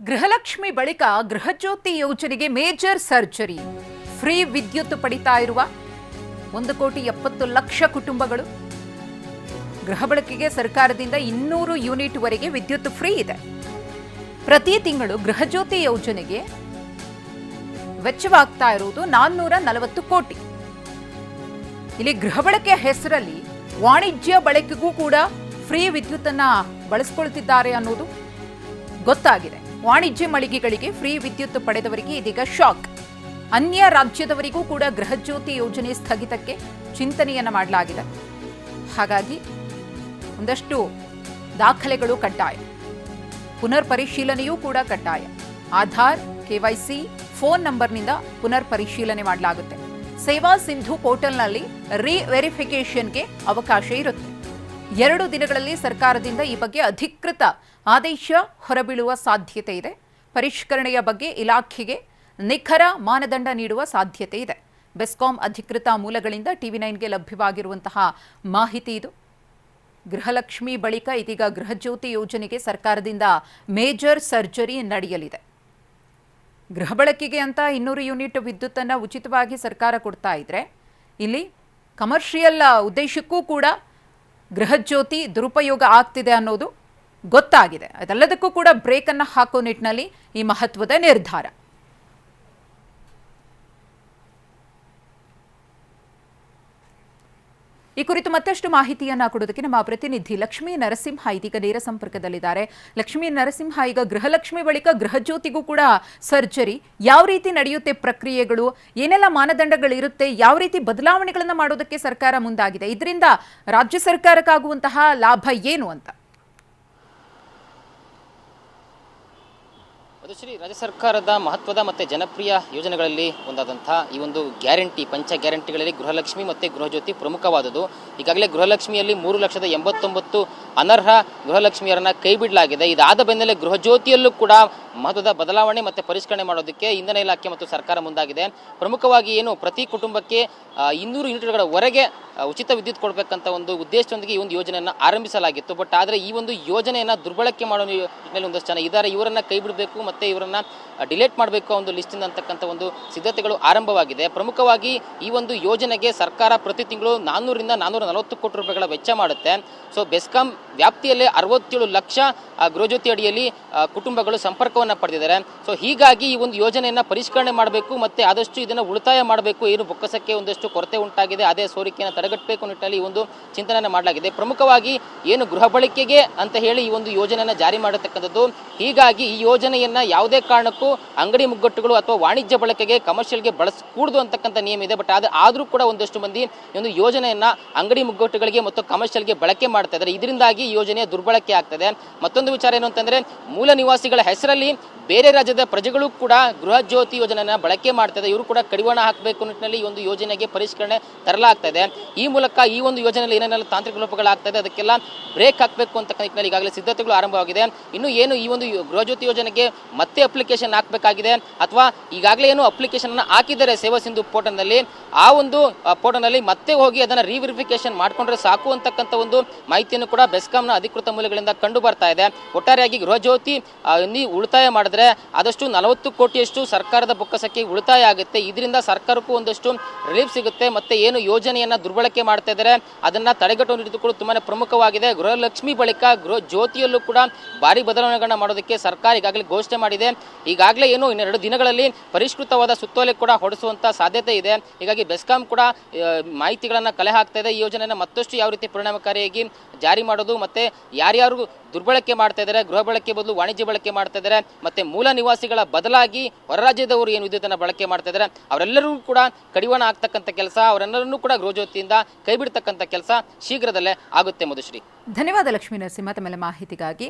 ಗೃಹಲಕ್ಷ್ಮಿ ಬಳಿಕ ಗೃಹಜ್ಯೋತಿ ಯೋಜನೆಗೆ major surgery. Free ವಿದ್ಯುತ್ ಪಡಿತಾ ಇರುವ 1,70,00,000 ಕುಟುಂಬಗಳು. ಗೃಹ ಬಳಕೆಗೆ ಸರ್ಕಾರದಿಂದ 200 ಯೂನಿಟ್ ವರೆಗೆ ವಿದ್ಯುತ್ ಫ್ರೀ ಇದೆ. ಪ್ರತಿ ತಿಂಗಳು ಗೃಹಜ್ಯೋತಿ ಯೋಜನೆಗೆ ವೆಚ್ಚವಾಗ್ತಾ ಇರುವುದು 440 ಕೋಟಿ. ಇಲ್ಲಿ ಗೃಹ ಬಳಕೆಯ ಹೆಸರಲ್ಲಿ ವಾಣಿಜ್ಯ ಬಳಕೆಗೂ ಕೂಡ ಫ್ರೀ ವಿದ್ಯುತ್ ಅನ್ನ ಬಳಸಿಕೊಳ್ತಿದ್ದಾರೆ ಅನ್ನೋದು ಗೊತ್ತಾಗಿದೆ. ವಾಣಿಜ್ಯ ಮಳಿಗೆಗಳಿಗೆ ಫ್ರೀ ವಿದ್ಯುತ್ ಪಡೆದವರಿಗೆ ಇದೀಗ ಶಾಕ್. ಅನ್ಯ ರಾಜ್ಯದವರಿಗೂ ಕೂಡ ಗೃಹಜ್ಯೋತಿ ಯೋಜನೆ ಸ್ಥಗಿತಕ್ಕೆ ಚಿಂತನೆಯನ್ನ ಮಾಡಲಾಗಿದೆ. ಹಾಗಾಗಿ ಒಂದಷ್ಟು ದಾಖಲೆಗಳು ಕಡ್ಡಾಯ, ಪುನರ್ ಪರಿಶೀಲನೆಯೂ ಕೂಡ ಕಡ್ಡಾಯ. ಆಧಾರ್, ಕೆವೈಸಿ, ಫೋನ್ ನಂಬರ್ನಿಂದ ಪುನರ್ ಪರಿಶೀಲನೆ ಮಾಡಲಾಗುತ್ತೆ. ಸೇವಾ ಸಿಂಧು ಪೋರ್ಟಲ್ನಲ್ಲಿ ವೆರಿಫಿಕೇಷನ್ಗೆ ಅವಕಾಶ ಇರುತ್ತೆ. 2 ದಿನಗಳಲ್ಲಿ ಸರ್ಕಾರದಿಂದ ಈ ಬಗ್ಗೆ ಅಧಿಕೃತ ಆದೇಶ ಹೊರಬೀಳುವ ಸಾಧ್ಯತೆ ಇದೆ. ಪರಿಷ್ಕರಣೆಯ ಬಗ್ಗೆ ಇಲಾಖೆಗೆ ನಿಖರ ಮಾನದಂಡ ನೀಡುವ ಸಾಧ್ಯತೆ ಇದೆ. ಬೆಸ್ಕಾಂ ಅಧಿಕೃತ ಮೂಲಗಳಿಂದ TV9ಗೆ ಲಭ್ಯವಾಗಿರುವಂತಹ ಮಾಹಿತಿ ಇದು. ಗೃಹಲಕ್ಷ್ಮಿ ಬಳಿಕ ಇದೀಗ ಗೃಹಜ್ಯೋತಿ ಯೋಜನೆಗೆ ಸರ್ಕಾರದಿಂದ ಮೇಜರ್ ಸರ್ಜರಿ ನಡೆಯಲಿದೆ. ಗೃಹ ಬಳಕೆಗೆ ಅಂತ 200 ಯೂನಿಟ್ ವಿದ್ಯುತ್ತನ್ನು ಉಚಿತವಾಗಿ ಸರ್ಕಾರ ಕೊಡ್ತಾ ಇದ್ರೆ, ಇಲ್ಲಿ ಕಮರ್ಷಿಯಲ್ ಉದ್ದೇಶಕ್ಕೂ ಕೂಡ ಗೃಹಜ್ಯೋತಿ ದುರುಪಯೋಗ ಆಗ್ತಿದೆ ಅನ್ನೋದು ಗೊತ್ತಾಗಿದೆ. ಅದೆಲ್ಲದಕ್ಕೂ ಕೂಡ ಬ್ರೇಕ್ ಅನ್ನು ಹಾಕೋ ನಿಟ್ಟಿನಲ್ಲಿ ಈ ಮಹತ್ವದ ನಿರ್ಧಾರ. ಈ ಕುರಿತು ಮತ್ತಷ್ಟು ಮಾಹಿತಿಯನ್ನ ಕೊಡೋದಕ್ಕೆ ನಮ್ಮ ಪ್ರತಿನಿಧಿ ಲಕ್ಷ್ಮೀ ನರಸಿಂಹ ಇದೀಗ ನೇರ ಸಂಪರ್ಕದಲ್ಲಿದ್ದಾರೆ. ಲಕ್ಷ್ಮೀ ನರಸಿಂಹ, ಈಗ ಗೃಹಲಕ್ಷ್ಮಿ ಬಳಿಕ ಗೃಹಜ್ಯೋತಿಗೂ ಕೂಡ ಸರ್ಜರಿ ಯಾವ ರೀತಿ ನಡೆಯುತ್ತೆ, ಪ್ರಕ್ರಿಯೆಗಳು ಏನೆಲ್ಲ ಮಾನದಂಡಗಳಿರುತ್ತೆ, ಯಾವ ರೀತಿ ಬದಲಾವಣೆಗಳನ್ನು ಮಾಡೋದಕ್ಕೆ ಸರ್ಕಾರ ಮುಂದಾಗಿದೆ, ಇದರಿಂದ ರಾಜ್ಯ ಸರ್ಕಾರಕ್ಕಾಗುವಂತಹ ಲಾಭ ಏನು ಅಂತ? ಶ್ರೀ ರಾಜ್ಯ ಸರ್ಕಾರದ ಮಹತ್ವದ ಮತ್ತು ಜನಪ್ರಿಯ ಯೋಜನೆಗಳಲ್ಲಿ ಒಂದಾದಂಥ ಈ ಒಂದು ಗ್ಯಾರಂಟಿ, ಪಂಚ ಗ್ಯಾರಂಟಿಗಳಲ್ಲಿ ಗೃಹಲಕ್ಷ್ಮಿ ಮತ್ತು ಗೃಹಜ್ಯೋತಿ ಪ್ರಮುಖವಾದುದು. ಈಗಾಗಲೇ ಗೃಹಲಕ್ಷ್ಮಿಯಲ್ಲಿ 3,89,000 ಅನರ್ಹ ಗೃಹಲಕ್ಷ್ಮಿಯರನ್ನು ಕೈ ಬಿಡಲಾಗಿದೆ. ಇದಾದ ಬೆನ್ನಲ್ಲೇ ಗೃಹಜ್ಯೋತಿಯಲ್ಲೂ ಕೂಡ ಮಹತ್ವದ ಬದಲಾವಣೆ ಮತ್ತು ಪರಿಷ್ಕರಣೆ ಮಾಡೋದಕ್ಕೆ ಇಂಧನ ಇಲಾಖೆ ಮತ್ತು ಸರ್ಕಾರ ಮುಂದಾಗಿದೆ. ಪ್ರಮುಖವಾಗಿ ಏನು ಪ್ರತಿ ಕುಟುಂಬಕ್ಕೆ 200 ಯೂನಿಟ್ಗಳವರೆಗೆ ಉಚಿತ ವಿದ್ಯುತ್ ಕೊಡಬೇಕಂತ ಒಂದು ಉದ್ದೇಶದೊಂದಿಗೆ ಈ ಒಂದು ಯೋಜನೆಯನ್ನು ಆರಂಭಿಸಲಾಗಿತ್ತು. ಬಟ್ ಆದರೆ ಈ ಒಂದು ಯೋಜನೆಯನ್ನು ದುರ್ಬಳಕೆ ಮಾಡೋ ಮೇಲೆ ಒಂದಷ್ಟು ಜನ ಇದ್ದಾರೆ. ಇವರನ್ನು ಕೈ ಬಿಡಬೇಕು ಮತ್ತು ಇವರನ್ನು ಡಿಲೇಟ್ ಮಾಡಬೇಕು ಒಂದು ಲಿಸ್ಟಿಂದ ಅಂತಕ್ಕಂಥ ಒಂದು ಸಿದ್ಧತೆಗಳು ಆರಂಭವಾಗಿದೆ. ಪ್ರಮುಖವಾಗಿ ಈ ಒಂದು ಯೋಜನೆಗೆ ಸರ್ಕಾರ ಪ್ರತಿ ತಿಂಗಳು 400ರಿಂದ 440 ಕೋಟಿ ರೂಪಾಯಿಗಳ ವೆಚ್ಚ ಮಾಡುತ್ತೆ. ಸೊ ಬೆಸ್ಕಾಂ ವ್ಯಾಪ್ತಿಯಲ್ಲೇ 67 ಲಕ್ಷ ಗೃಹಜ್ಯೋತಿ ಅಡಿಯಲ್ಲಿ ಕುಟುಂಬಗಳು ಸಂಪರ್ಕವನ್ನು ಪಡೆದಿದ್ದಾರೆ. ಸೊ ಹೀಗಾಗಿ ಈ ಒಂದು ಯೋಜನೆಯನ್ನು ಪರಿಷ್ಕರಣೆ ಮಾಡಬೇಕು ಮತ್ತು ಆದಷ್ಟು ಇದನ್ನು ಉಳಿತಾಯ ಮಾಡಬೇಕು. ಏನು ಬೊಕ್ಕಸಕ್ಕೆ ಒಂದಷ್ಟು ಕೊರತೆ ಉಂಟಾಗಿದೆ, ಅದೇ ಸೋರಿಕೆಯನ್ನು ತಡೆಗಟ್ಟಬೇಕು ನಿಟ್ಟಿನಲ್ಲಿ ಈ ಒಂದು ಚಿಂತನೆಯನ್ನು ಮಾಡಲಾಗಿದೆ. ಪ್ರಮುಖವಾಗಿ ಏನು ಗೃಹ ಬಳಕೆಗೆ ಅಂತ ಹೇಳಿ ಈ ಒಂದು ಯೋಜನೆಯನ್ನು ಜಾರಿ ಮಾಡತಕ್ಕಂಥದ್ದು. ಹೀಗಾಗಿ ಈ ಯೋಜನೆಯನ್ನು ಯಾವುದೇ ಕಾರಣಕ್ಕೂ ಅಂಗಡಿ ಮುಗ್ಗಟ್ಟುಗಳು ಅಥವಾ ವಾಣಿಜ್ಯ ಬಳಕೆಗೆ, ಕಮರ್ಷಿಯಲ್ಗೆ ಬಳಸಕೂಡದು ಅಂತಕ್ಕಂಥ ನಿಯಮ ಇದೆ. ಬಟ್ ಆದರೂ ಕೂಡ ಒಂದಷ್ಟು ಮಂದಿ ಈ ಒಂದು ಯೋಜನೆಯನ್ನು ಅಂಗಡಿ ಮುಗ್ಗಟ್ಟುಗಳಿಗೆ ಮತ್ತು ಕಮರ್ಷಿಯಲ್ಗೆ ಬಳಕೆ ಮಾಡ್ತಾ ಇದ್ದಾರೆ. ಇದರಿಂದಾಗಿ ಈ ಯೋಜನೆಯ ದುರ್ಬಳಕೆ ಆಗ್ತದೆ. ಮತ್ತೊಂದು ವಿಚಾರ ಏನು ಅಂತಂದರೆ, ಮೂಲ ನಿವಾಸಿಗಳ ಹೆಸರಲ್ಲಿ ಬೇರೆ ರಾಜ್ಯದ ಪ್ರಜೆಗಳು ಕೂಡ ಗೃಹ ಜ್ಯೋತಿ ಯೋಜನೆಯನ್ನು ಬಳಕೆ ಮಾಡ್ತಾ ಇದೆ. ಇವರು ಕೂಡ ಕಡಿವಾಣ ಹಾಕಬೇಕು ನಿಟ್ಟಿನಲ್ಲಿ ಈ ಒಂದು ಯೋಜನೆಗೆ ಪರಿಷ್ಕರಣೆ ತರಲಾಗ್ತಾ ಇದೆ. ಈ ಮೂಲಕ ಈ ಒಂದು ಯೋಜನೆಯಲ್ಲಿ ಏನೇನೆಲ್ಲ ತಾಂತ್ರಿಕ ಲೋಪಗಳಾಗ್ತಾ ಇದೆ ಅದಕ್ಕೆಲ್ಲ ಬ್ರೇಕ್ ಹಾಕಬೇಕು ಅಂತ ನಿಟ್ಟಿನಲ್ಲಿ ಈಗಾಗಲೇ ಸಿದ್ಧತೆಗಳು ಆರಂಭವಾಗಿದೆ. ಇನ್ನು ಏನು ಈ ಒಂದು ಗೃಹ ಜ್ಯೋತಿ ಯೋಜನೆಗೆ ಮತ್ತೆ ಅಪ್ಲಿಕೇಶನ್ ಹಾಕಬೇಕಾಗಿದೆ ಅಥವಾ ಈಗಾಗಲೇ ಏನು ಅಪ್ಲಿಕೇಶನ್ ಹಾಕಿದ್ದಾರೆ ಸೇವಾ ಸಿಂಧು ಪೋರ್ಟಲ್ನಲ್ಲಿ, ಆ ಒಂದು ಪೋರ್ಟಲ್ನಲ್ಲಿ ಮತ್ತೆ ಹೋಗಿ ಅದನ್ನು ರಿವೆರಿಫಿಕೇಶನ್ ಮಾಡಿಕೊಂಡ್ರೆ ಸಾಕು ಅಂತಕ್ಕಂಥ ಒಂದು ಮಾಹಿತಿಯನ್ನು ಕೂಡ ಬೆಸ್ಕಾಂನ ಅಧಿಕೃತ ಮೂಲಗಳಿಂದ ಕಂಡು ಬರ್ತಾ ಇದೆ. ಒಟ್ಟಾರೆಯಾಗಿ ಗೃಹ ಜ್ಯೋತಿ ಉಳಿತಾಯ ಮಾಡಿದ್ರೆ ಆದಷ್ಟು 40 ಕೋಟಿಯಷ್ಟು ಸರ್ಕಾರದ ಬೊಕ್ಕಸಕ್ಕೆ ಉಳಿತಾಯ ಆಗುತ್ತೆ. ಇದರಿಂದ ಸರ್ಕಾರಕ್ಕೂ ಒಂದಷ್ಟು ರಿಲೀಫ್ ಸಿಗುತ್ತೆ. ಮತ್ತೆ ಏನು ಯೋಜನೆಯನ್ನ ದುರ್ಬಳಕೆ ಮಾಡ್ತಾ ಇದ್ದಾರೆ ಅದನ್ನ ತಡೆಗಟ್ಟುವ ನಿಟ್ಟಿನಲ್ಲಿ ತುಂಬಾನೇ ಪ್ರಮುಖವಾಗಿದೆ. ಗೃಹಲಕ್ಷ್ಮಿ ಬಳಿಕ ಗೃಹ ಜ್ಯೋತಿಯಲ್ಲೂ ಕೂಡ ಭಾರಿ ಬದಲಾವಣೆಗಳನ್ನ ಮಾಡೋದಕ್ಕೆ ಸರ್ಕಾರ ಈಗಾಗಲೇ ಘೋಷಣೆ ಮಾಡಿದೆ. ಈಗಾಗಲೇ ಏನು 2 ದಿನಗಳಲ್ಲಿ ಪರಿಷ್ಕೃತವಾದ ಸುತ್ತೋಲೆ ಕೂಡ ಹೊರಡಿಸುವಂತ ಸಾಧ್ಯತೆ ಇದೆ. ಹೀಗಾಗಿ ಬೆಸ್ಕಾಂ ಕೂಡ ಮಾಹಿತಿಗಳನ್ನ ಕಲೆ ಹಾಕ್ತಾ ಇದೆ. ಈ ಯೋಜನೆಯನ್ನು ಮತ್ತಷ್ಟು ಯಾವ ರೀತಿ ಪರಿಣಾಮಕಾರಿಯಾಗಿ ಜಾರಿ ಮಾಡೋದು, ಮತ್ತೆ ಯಾರ್ಯಾರು ದುರ್ಬಳಕೆ ಮಾಡ್ತಾ ಇದ್ದಾರೆ, ಗೃಹ ಬಳಕೆ ಬದಲು ವಾಣಿಜ್ಯ ಬಳಕೆ ಮಾಡ್ತಾ ಇದ್ದಾರೆ, ಮತ್ತೆ ಮೂಲ ನಿವಾಸಿಗಳ ಬದಲಾಗಿ ಹೊರ ರಾಜ್ಯದವರು ಏನು ವಿದ್ಯುತ್ತನ್ನು ಬಳಕೆ ಮಾಡ್ತಾ ಇದ್ದಾರೆ ಅವರೆಲ್ಲರೂ ಕೂಡ ಕಡಿವಾಣ ಆಗ್ತಕ್ಕಂಥ ಕೆಲಸ, ಅವರೆಲ್ಲರನ್ನೂ ಕೂಡ ಗೃಹಜ್ಯೋತಿಯಿಂದ ಕೈ ಬಿಡ್ತಕ್ಕಂಥ ಕೆಲಸ ಶೀಘ್ರದಲ್ಲೇ ಆಗುತ್ತೆ. ಮಧುಶ್ರೀ, ಧನ್ಯವಾದ ಲಕ್ಷ್ಮೀ ನರಸಿಂಹ ತಮ್ಮೆಲ್ಲ ಮಾಹಿತಿಗಾಗಿ.